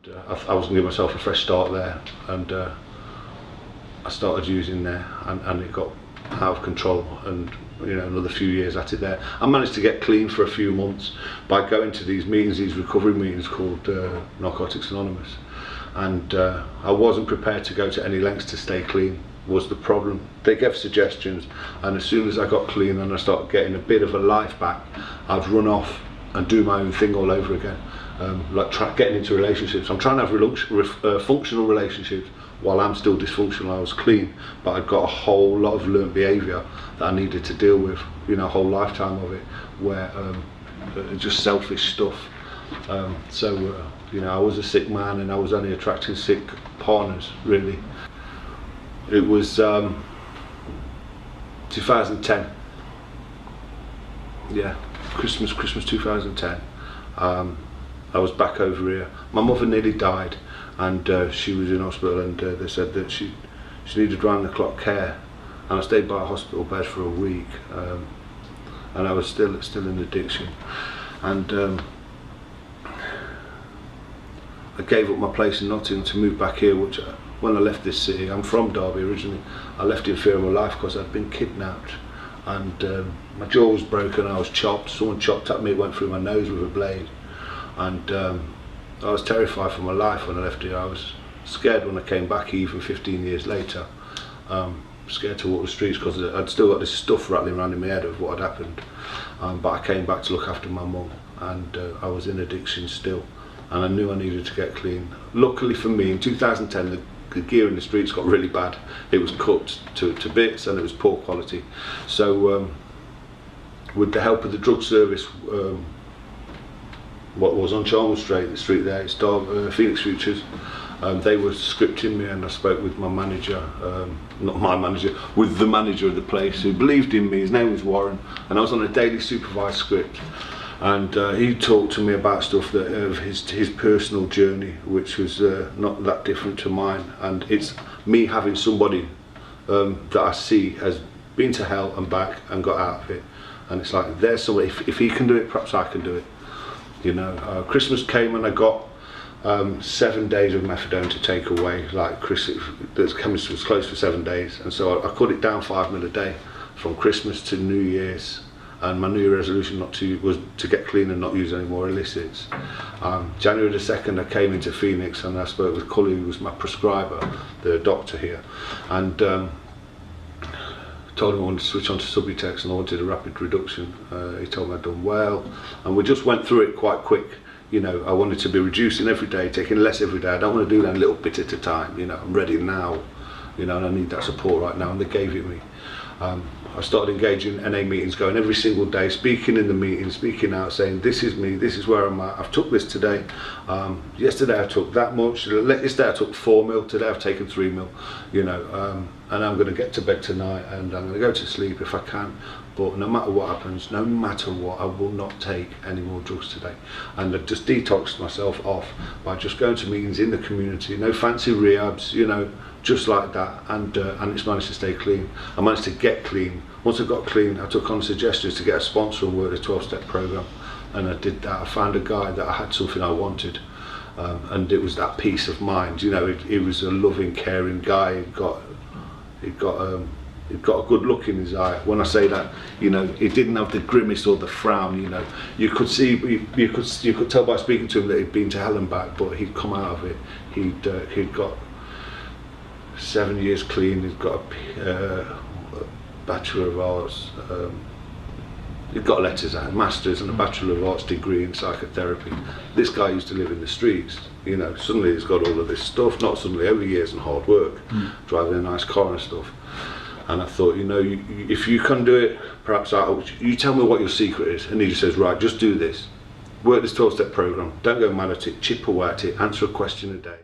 I was going to give myself a fresh start there, and I started using there, and it got out of control, and another few years at it there. I managed to get clean for a few months by going to these meetings, these recovery meetings called Narcotics Anonymous, and I wasn't prepared to go to any lengths to stay clean was the problem. They gave suggestions, and as soon as I got clean and I started getting a bit of a life back, I'd run off and do my own thing all over again, getting into relationships. I'm trying to have functional relationships while I'm still dysfunctional. I was clean, but I'd got a whole lot of learnt behaviour that I needed to deal with, a whole lifetime of it, where just selfish stuff. I was a sick man, and I was only attracting sick partners, really. It was 2010. Yeah, Christmas 2010. I was back over here. My mother nearly died, and she was in hospital, and they said that she needed round-the-clock care, and I stayed by a hospital bed for a week, and I was still in addiction, and I gave up my place in Nottingham to move back here, which when I left this city, I'm from Derby originally, I left in fear of my life because I'd been kidnapped, and my jaw was broken, I was chopped, someone chopped at me, it went through my nose with a blade, and I was terrified for my life when I left here. I was scared when I came back, even 15 years later, scared to walk the streets because I'd still got this stuff rattling around in my head of what had happened, but I came back to look after my mum, and I was in addiction still, and I knew I needed to get clean. Luckily for me, in 2010, the gear in the streets got really bad. It was cut to bits, and it was poor quality. So with the help of the drug service, what was on Chalmers Street, the street there, it's Phoenix Futures, they were scripting me, and I spoke with my manager, not my manager, with the manager of the place, who believed in me. His name was Warren, and I was on a daily supervised script, and he talked to me about stuff of his personal journey, which was not that different to mine, and it's me having somebody that I see has been to hell and back and got out of it, and it's like, there's somebody, if he can do it, perhaps I can do it. Christmas came, and I got 7 days of methadone to take away. Like the chemist was closed for 7 days, and so I cut it down 5 mil a day from Christmas to New Year's. And my New Year resolution was to get clean and not use any more illicits. January the 2nd, I came into Phoenix, and I spoke with Cully, who was my prescriber, the doctor here, and told him I wanted to switch on to Subutex and I wanted a rapid reduction. He told me I'd done well, and we just went through it quite quick. I wanted to be reducing every day, taking less every day. I don't want to do that a little bit at a time. I'm ready now, and I need that support right now, and they gave it me. I started engaging in NA meetings, going every single day, speaking in the meetings, speaking out, saying this is me, this is where I'm at, I've took this today, yesterday I took that much, yesterday I took 4 mil, today I've taken 3 mil, and I'm going to get to bed tonight, and I'm going to go to sleep if I can, but no matter what happens, no matter what, I will not take any more drugs today. And I just detoxed myself off by just going to meetings in the community, no fancy rehabs, just like that, and it's managed to stay clean. I managed to get clean. Once I got clean, I took on suggestions to get a sponsor and work the 12-step program, and I did that. I found a guy that I had something I wanted, and it was that peace of mind. He was a loving, caring guy. He'd got a good look in his eye. When I say that, he didn't have the grimace or the frown. You could see, you could tell by speaking to him that he'd been to hell and back, but he'd come out of it. He'd got 7 years clean. He's got a Bachelor of Arts. He's got letters, a Master's and a Bachelor of Arts degree in psychotherapy. This guy used to live in the streets. Suddenly he's got all of this stuff. Not suddenly, over years and hard work, driving a nice car and stuff. And I thought, if you can do it, perhaps you tell me what your secret is. And he just says, right, just do this. Work this 12-step program. Don't go mad at it. Chip away at it. Answer a question a day.